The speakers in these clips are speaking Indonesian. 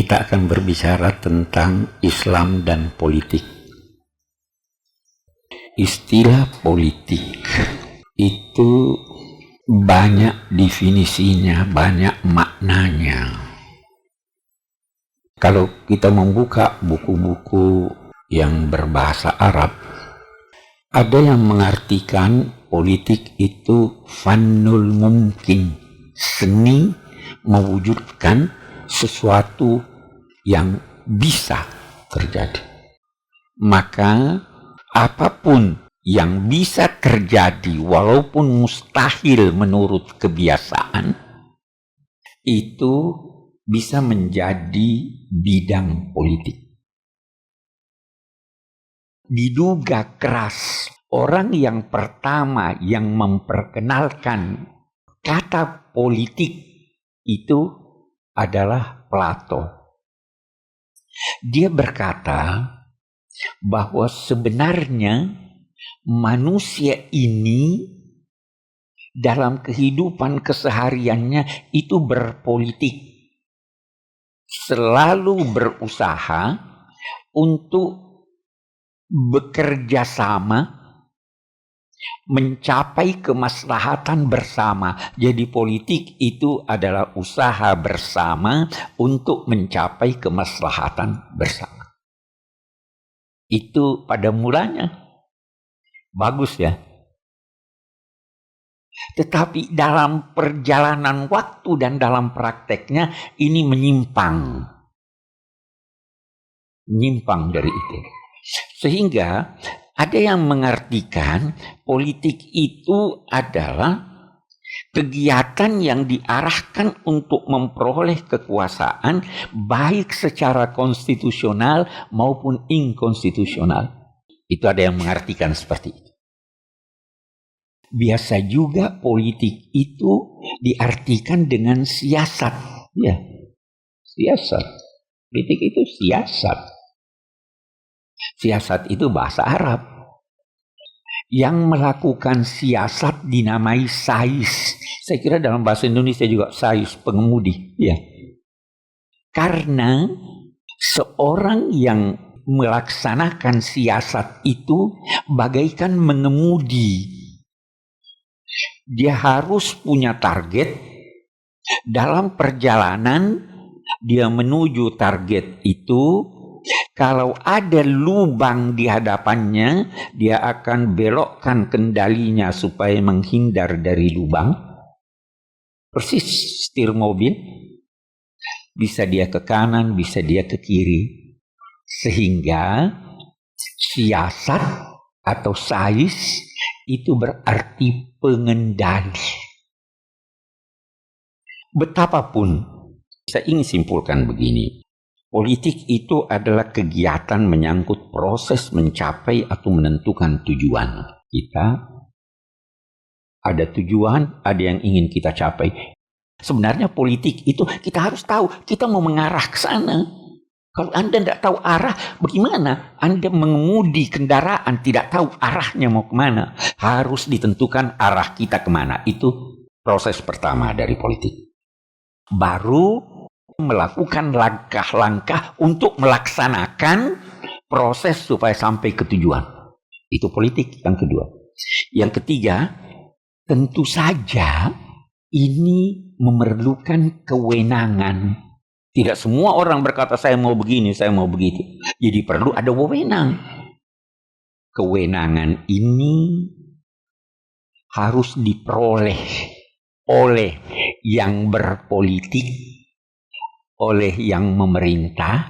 kita akan berbicara tentang Islam dan politik. Istilah politik itu banyak definisinya, banyak maknanya. Kalau kita membuka buku-buku yang berbahasa Arab, ada yang mengartikan politik itu fannul mungkin, seni mewujudkan sesuatu yang bisa terjadi. Maka apapun yang bisa terjadi walaupun mustahil menurut kebiasaan, itu bisa menjadi bidang politik. Diduga keras orang yang pertama yang memperkenalkan kata politik itu adalah Plato. Dia berkata bahwa sebenarnya manusia ini dalam kehidupan kesehariannya itu berpolitik, selalu berusaha untuk bekerja sama mencapai kemaslahatan bersama. Jadi politik itu adalah usaha bersama untuk mencapai kemaslahatan bersama. Itu pada mulanya bagus ya. Tetapi dalam perjalanan waktu dan dalam prakteknya ini menyimpang dari itu. Sehingga ada yang mengartikan politik itu adalah kegiatan yang diarahkan untuk memperoleh kekuasaan baik secara konstitusional maupun inkonstitusional. Itu ada yang mengartikan seperti itu. Biasa juga politik itu diartikan dengan siasat. Ya, siasat. Politik itu siasat. Siasat itu bahasa Arab. Yang melakukan siasat dinamai sais. Saya kira dalam bahasa Indonesia juga sais, pengemudi. Ya. Karena seorang yang melaksanakan siasat itu bagaikan mengemudi. Dia harus punya target. Dalam perjalanan dia menuju target itu, kalau ada lubang di hadapannya, dia akan belokkan kendalinya supaya menghindar dari lubang. Persis setir mobil. Bisa dia ke kanan, bisa dia ke kiri. Sehingga siasat atau sais itu berarti pengendali. Betapapun, saya ingin simpulkan begini. Politik itu adalah kegiatan menyangkut proses mencapai atau menentukan tujuan. Kita ada tujuan, ada yang ingin kita capai. Sebenarnya politik itu kita harus tahu kita mau mengarah ke sana. Kalau Anda tidak tahu arah, bagaimana? Anda mengemudi kendaraan tidak tahu arahnya mau kemana. Harus ditentukan arah kita kemana. Itu proses pertama dari politik. Baru melakukan langkah-langkah untuk melaksanakan proses supaya sampai ke tujuan. Itu politik yang kedua. Yang ketiga, tentu saja ini memerlukan kewenangan. Tidak semua orang berkata saya mau begini, saya mau begitu. Jadi perlu ada wewenang. Kewenangan ini harus diperoleh oleh yang berpolitik, oleh yang memerintah,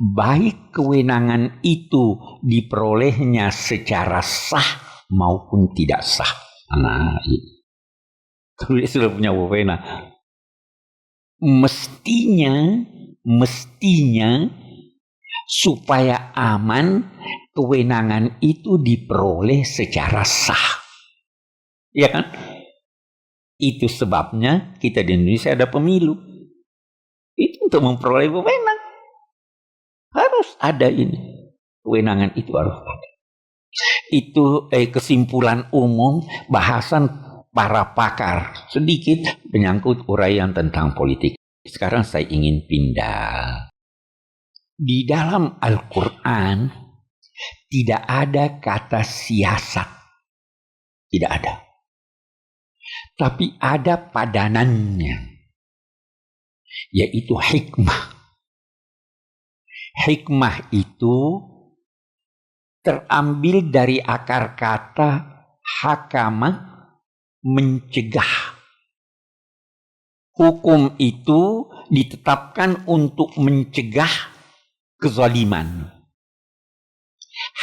baik kewenangan itu diperolehnya secara sah maupun tidak sah. Nah, kalau dia sudah punya wewenang, mestinya supaya aman, kewenangan itu diperoleh secara sah. Ya kan? Itu sebabnya kita di Indonesia ada pemilu. Itu untuk memperoleh wewenang. Harus ada ini. Kewenangan itu harus ada. Itu kesimpulan umum bahasan para pakar. Sedikit menyangkut uraian tentang politik. Sekarang saya ingin pindah. Di dalam Al-Quran tidak ada kata siasat. Tidak ada. Tapi ada padanannya. Yaitu hikmah. Hikmah itu terambil dari akar kata hakama, mencegah. Hukum itu ditetapkan untuk mencegah kezaliman.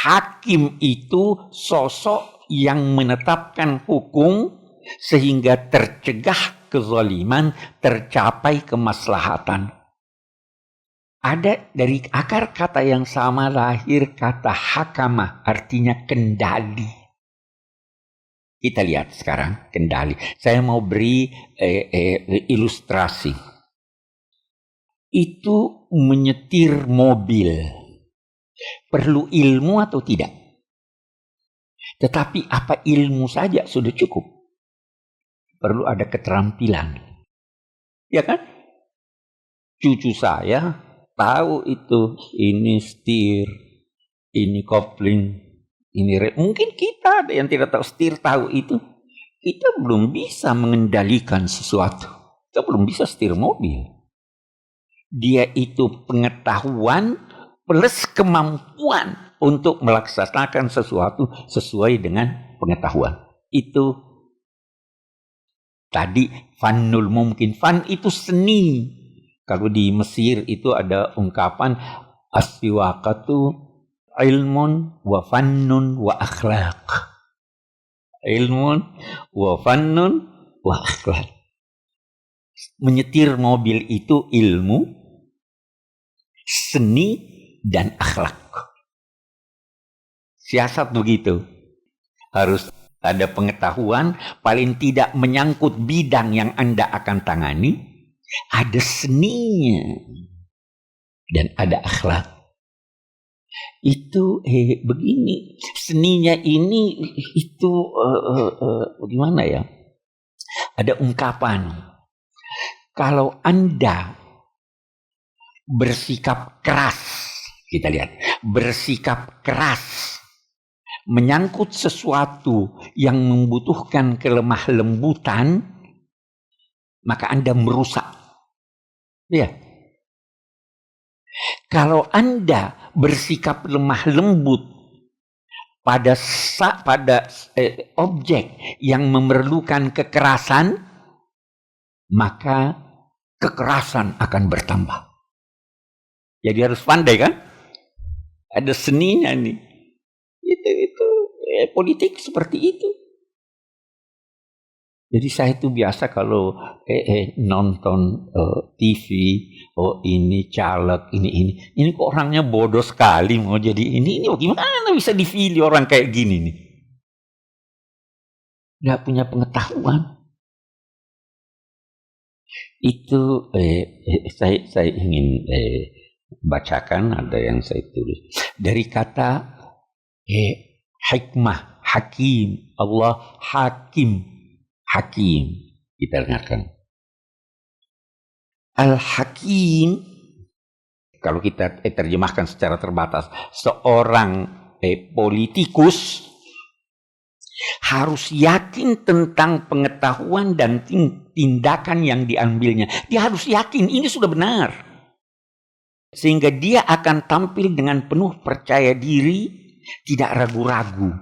Hakim itu sosok yang menetapkan hukum sehingga tercegah kezaliman, tercapai kemaslahatan. Ada dari akar kata yang sama lahir kata hakama, artinya kendali. Kita lihat sekarang kendali. Saya mau beri ilustrasi. Itu menyetir mobil. Perlu ilmu atau tidak? Tetapi apa ilmu saja sudah cukup. Perlu ada keterampilan. Ya kan? Cucu saya tahu itu, ini setir, ini kopling, ini mungkin kita ada yang tidak tahu setir, tahu itu. Kita belum bisa mengendalikan sesuatu. Kita belum bisa setir mobil. Dia itu pengetahuan plus kemampuan untuk melaksanakan sesuatu sesuai dengan pengetahuan. Itu tadi fanul mungkin. Fan itu seni. Kalau di Mesir itu ada ungkapan as-siwaqatu ilmun wa fannun wa akhlaq. Ilmun wa fannun wa akhlaq. Menyetir mobil itu ilmu, seni, dan akhlak. Siasat begitu. Harus ada pengetahuan, paling tidak menyangkut bidang yang Anda akan tangani, ada seninya, dan ada akhlak. Itu begini, seninya ini itu gimana ya? Ada ungkapan, kalau Anda bersikap keras, kita lihat, bersikap keras menyangkut sesuatu yang membutuhkan kelemah lembutan, maka Anda merusak. Ya. Kalau Anda bersikap lemah lembut pada objek yang memerlukan kekerasan, maka kekerasan akan bertambah. Jadi harus pandai kan? Ada seninya nih. Itu politik seperti itu. Jadi saya itu biasa kalau nonton TV, ini caleg, ini kok orangnya bodoh sekali mau jadi ini gimana bisa dipilih orang kayak gini nih? Nggak punya pengetahuan. Itu saya ingin bacakan, ada yang saya tulis dari kata hikmah, hakim, Allah hakim. Hakim, kita dengarkan. Al-Hakim, kalau kita terjemahkan secara terbatas, seorang politikus harus yakin tentang pengetahuan dan tindakan yang diambilnya. Dia harus yakin ini sudah benar. Sehingga dia akan tampil dengan penuh percaya diri, tidak ragu-ragu.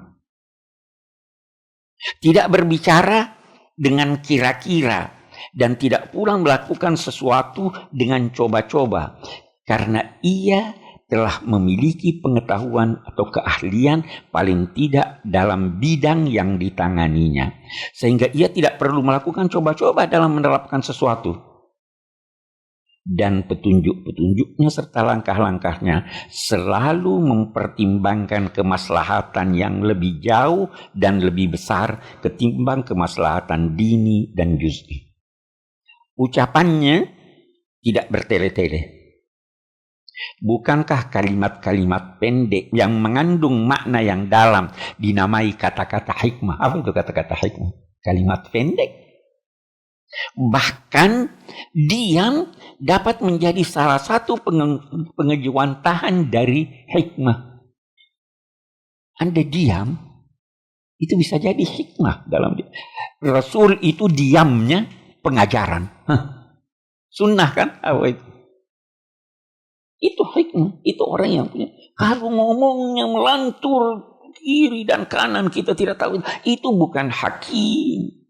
Tidak berbicara dengan kira-kira, dan tidak pula melakukan sesuatu dengan coba-coba, karena ia telah memiliki pengetahuan atau keahlian paling tidak dalam bidang yang ditanganinya, sehingga ia tidak perlu melakukan coba-coba dalam menerapkan sesuatu. Dan petunjuk-petunjuknya serta langkah-langkahnya selalu mempertimbangkan kemaslahatan yang lebih jauh dan lebih besar ketimbang kemaslahatan dini dan juz'i. Ucapannya tidak bertele-tele. Bukankah kalimat-kalimat pendek yang mengandung makna yang dalam dinamai kata-kata hikmah? Apa itu kata-kata hikmah? Kalimat pendek. Bahkan diam dapat menjadi salah satu pengejawantahan dari hikmah. Anda diam, itu bisa jadi hikmah dalam dia. Rasul itu diamnya pengajaran. Sunnah kan? Apa itu? Itu hikmah. Itu orang yang punya. Kalau ngomongnya melantur kiri dan kanan kita tidak tahu. Itu bukan hakim.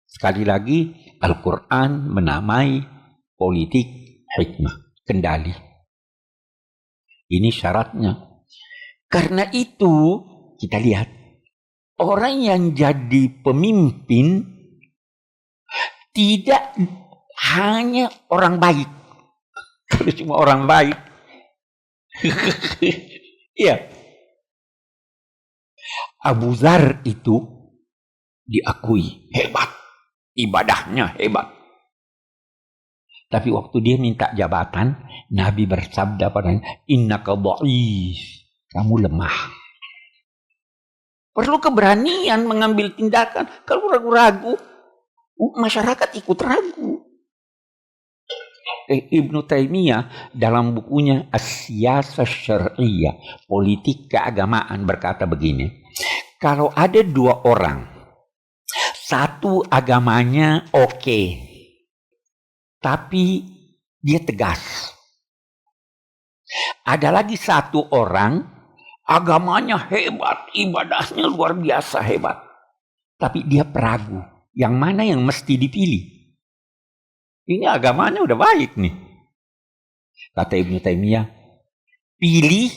Sekali lagi, Al-Quran menamai politik hikmah, kendali. Ini syaratnya. Karena itu, kita lihat, orang yang jadi pemimpin tidak hanya orang baik. Kalau cuma orang baik, iya. Abu Dzar itu diakui hebat, ibadahnya hebat. Tapi waktu dia minta jabatan, Nabi bersabda padanya, innaka dha'if, kamu lemah. Perlu keberanian mengambil tindakan. Kalau ragu-ragu, masyarakat ikut ragu. Ibnu Taimiyah dalam bukunya As-Siyasah Syar'iyyah, politik keagamaan, berkata begini, kalau ada dua orang, satu agamanya oke, tapi dia tegas. Ada lagi satu orang, agamanya hebat, ibadahnya luar biasa hebat, tapi dia peragu. Yang mana yang mesti dipilih? Ini agamanya udah baik nih. Kata Ibnu Taimiyah, pilih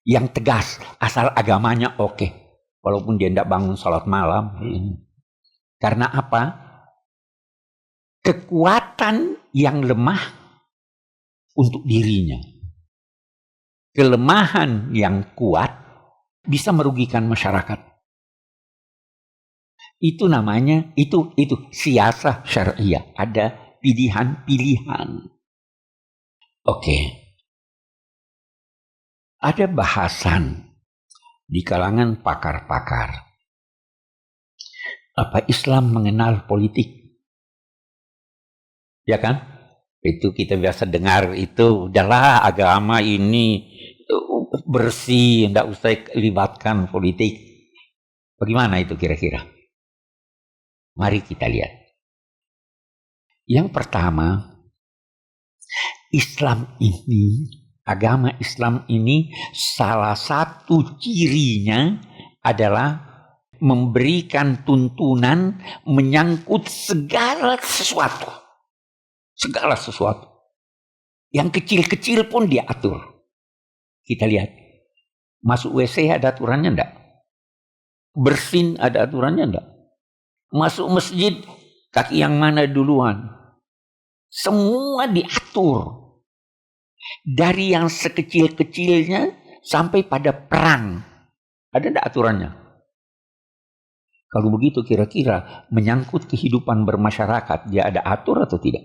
yang tegas, asal agamanya oke. Walaupun dia tidak bangun salat malam. Karena apa? Kekuatan yang lemah untuk dirinya. Kelemahan yang kuat bisa merugikan masyarakat. Itu namanya, itu siyasah syariah. Ada pilihan-pilihan. Oke. Ada bahasan di kalangan pakar-pakar. Apa Islam mengenal politik? Ya kan? Itu kita biasa dengar itu, udahlah agama ini bersih, tidak usah libatkan politik. Bagaimana itu kira-kira? Mari kita lihat. Yang pertama, Islam ini, agama Islam ini salah satu cirinya adalah memberikan tuntunan menyangkut segala sesuatu. Segala sesuatu. Yang kecil-kecil pun diatur. Kita lihat. Masuk WC ada aturannya enggak? Bersin ada aturannya enggak? Masuk masjid, kaki yang mana duluan? Semua diatur. Dari yang sekecil-kecilnya sampai pada perang. Ada enggak aturannya? Kalau begitu kira-kira menyangkut kehidupan bermasyarakat, dia ada atur atau tidak?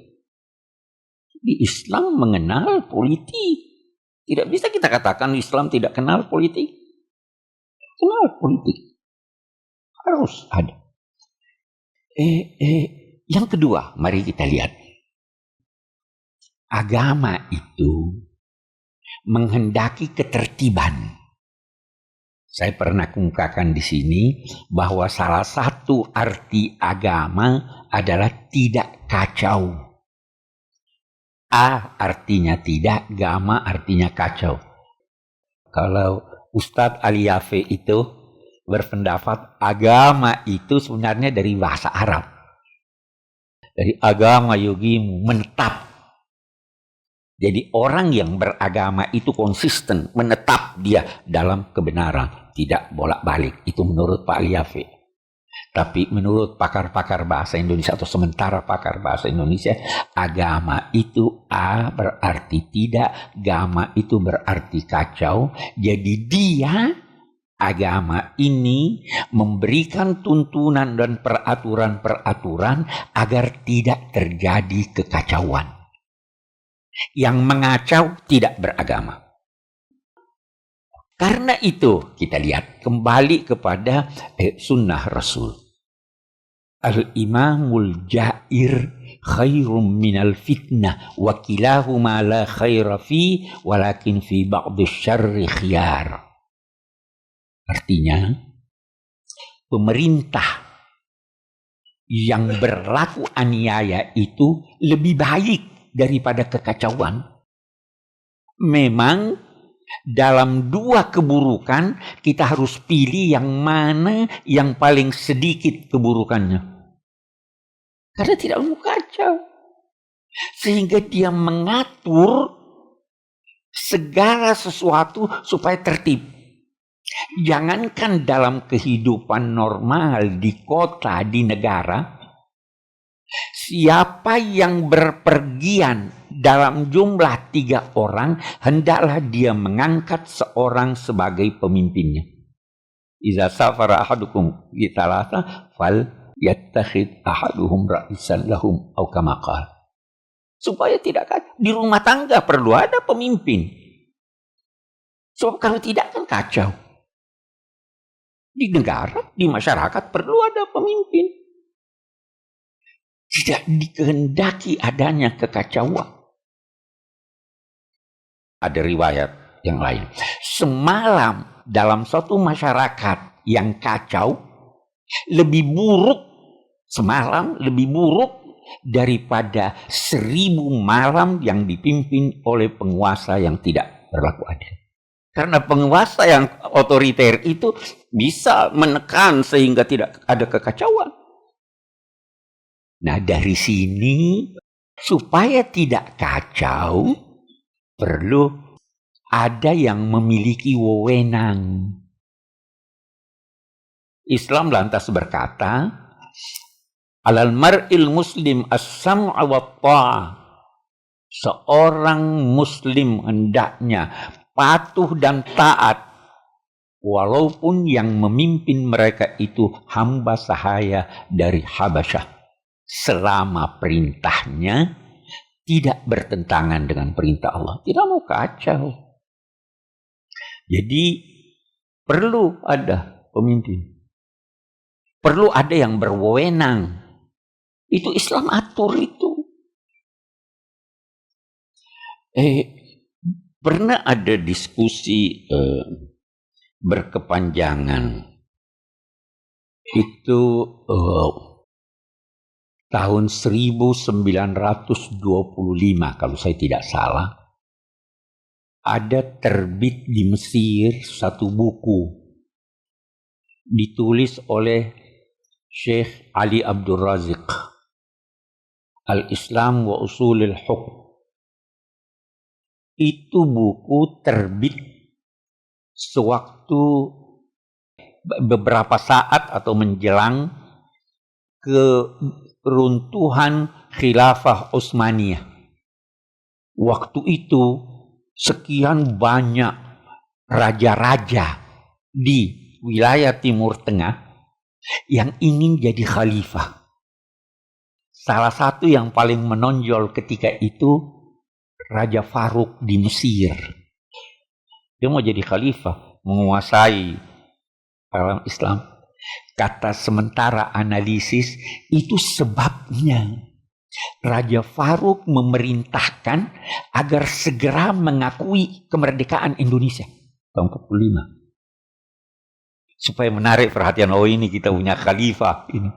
Di Islam mengenal politik. Tidak bisa kita katakan Islam tidak kenal politik. Kenal politik. Harus ada. Yang kedua, mari kita lihat. Agama itu menghendaki ketertiban. Saya pernah kemukakan di sini bahwa salah satu arti agama adalah tidak kacau. A artinya tidak, gama artinya kacau. Kalau Ustadz Ali Yafe itu berpendapat agama itu sebenarnya dari bahasa Arab. Dari agama yugimu, menetap. Jadi orang yang beragama itu konsisten, menetap dia dalam kebenaran. Tidak bolak-balik. Itu menurut Pak Aliafi. Tapi menurut pakar-pakar bahasa Indonesia atau sementara pakar bahasa Indonesia, agama itu A berarti tidak, gama itu berarti kacau. Jadi dia, agama ini memberikan tuntunan dan peraturan-peraturan agar tidak terjadi kekacauan. Yang mengacau tidak beragama. Karena itu kita lihat kembali kepada sunnah Rasul. Al-imamul jair khairum minal fitnah wa kilahuma la khaira fi walakin fi ba'di syarri khiyar. Artinya, pemerintah yang berlaku aniaya itu lebih baik daripada kekacauan. Memang dalam dua keburukan kita harus pilih yang mana yang paling sedikit keburukannya. Karena tidak mau kacau. Sehingga dia mengatur segala sesuatu supaya tertib. Jangankan dalam kehidupan normal di kota, di negara, siapa yang berpergian dalam jumlah 3 orang, hendaklah dia mengangkat seorang sebagai pemimpinnya. Iza safara ahadukum bi thalatha fal yattakhid ahaduhum ra'isan lahum au kama qala. Supaya tidak kacau. Di rumah tangga perlu ada pemimpin. Sebab kalau tidak kan kacau. Di negara, di masyarakat perlu ada pemimpin. Tidak dikehendaki adanya kekacauan. Ada riwayat yang lain. Semalam dalam suatu masyarakat yang kacau, lebih buruk semalam, lebih buruk daripada 1000 malam yang dipimpin oleh penguasa yang tidak berlaku adil. Karena penguasa yang otoriter itu bisa menekan sehingga tidak ada kekacauan. Nah, dari sini supaya tidak kacau perlu ada yang memiliki wewenang. Islam lantas berkata, alal mar'il muslim as-sam'a wa ta'ah. Seorang muslim hendaknya patuh dan taat walaupun yang memimpin mereka itu hamba sahaya dari Habasyah, selama perintahnya tidak bertentangan dengan perintah Allah. Tidak mau kacau. Jadi perlu ada pemimpin. Perlu ada yang berwenang. Itu Islam atur itu. Pernah ada diskusi berkepanjangan. Itu tahun 1925 kalau saya tidak salah. Ada terbit di Mesir satu buku. Ditulis oleh Syekh Ali Abdul Razik, Al-Islam wa Usulul Hukm. Itu buku terbit sewaktu beberapa saat atau menjelang keruntuhan Khilafah Utsmaniyah. Waktu itu sekian banyak raja-raja di wilayah Timur Tengah yang ingin jadi khalifah. Salah satu yang paling menonjol ketika itu Raja Faruk di Mesir. Dia mau jadi khalifah, menguasai alam Islam. Kata sementara analisis, itu sebabnya Raja Faruk memerintahkan agar segera mengakui kemerdekaan Indonesia tahun 45. Supaya menarik perhatian, oh ini kita punya khalifah ini.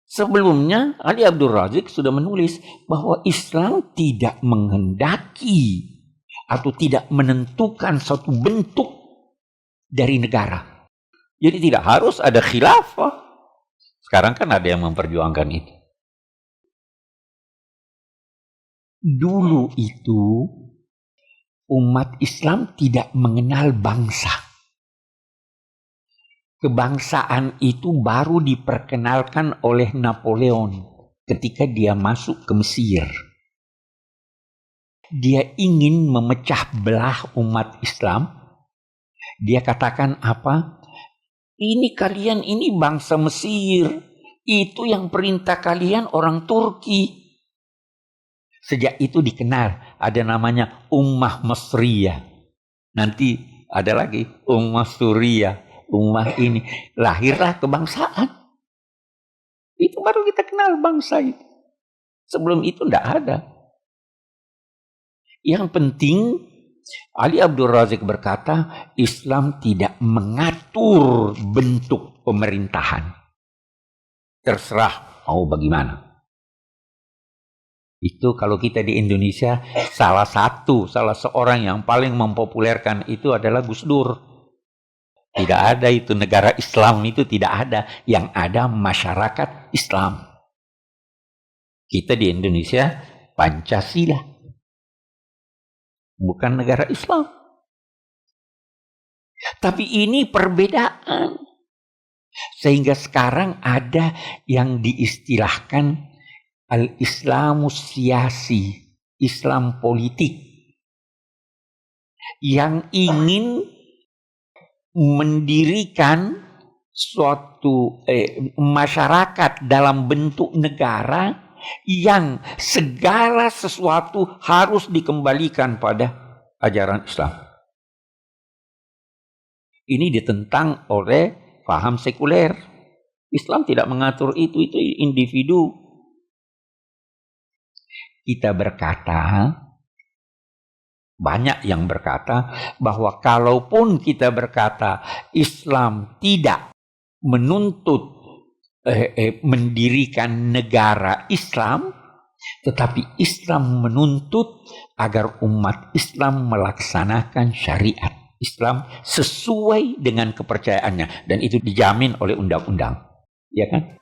Sebelumnya Ali Abdul Razik sudah menulis bahwa Islam tidak menghendaki atau tidak menentukan suatu bentuk dari negara. Jadi tidak harus ada khilafah. Sekarang kan ada yang memperjuangkan itu. Dulu itu umat Islam tidak mengenal bangsa. Kebangsaan itu baru diperkenalkan oleh Napoleon ketika dia masuk ke Mesir. Dia ingin memecah belah umat Islam. Dia katakan apa? Ini kalian ini bangsa Mesir. Itu yang perintah kalian orang Turki. Sejak itu dikenal. Ada namanya Ummah Masriyah. Nanti ada lagi Ummah Suriyah. Ummah ini. Lahirlah kebangsaan. Itu baru kita kenal bangsa itu. Sebelum itu tidak ada. Yang penting, Ali Abdul Razik berkata, Islam tidak mengatur bentuk pemerintahan. Terserah mau bagaimana. Itu kalau kita di Indonesia, salah seorang yang paling mempopulerkan itu adalah Gus Dur. Tidak ada itu negara Islam, itu tidak ada. Yang ada masyarakat Islam. Kita di Indonesia Pancasila, bukan negara Islam. Tapi ini perbedaan. Sehingga sekarang ada yang diistilahkan Al-Islamu Siyasi, Islam politik, yang ingin mendirikan suatu masyarakat dalam bentuk negara yang segala sesuatu harus dikembalikan pada ajaran Islam. Ini ditentang oleh paham sekuler. Islam tidak mengatur itu individu. Kita berkata, banyak yang berkata bahwa kalaupun kita berkata Islam tidak menuntut mendirikan negara Islam, tetapi Islam menuntut agar umat Islam melaksanakan syariat Islam sesuai dengan kepercayaannya, dan itu dijamin oleh undang-undang, ya kan?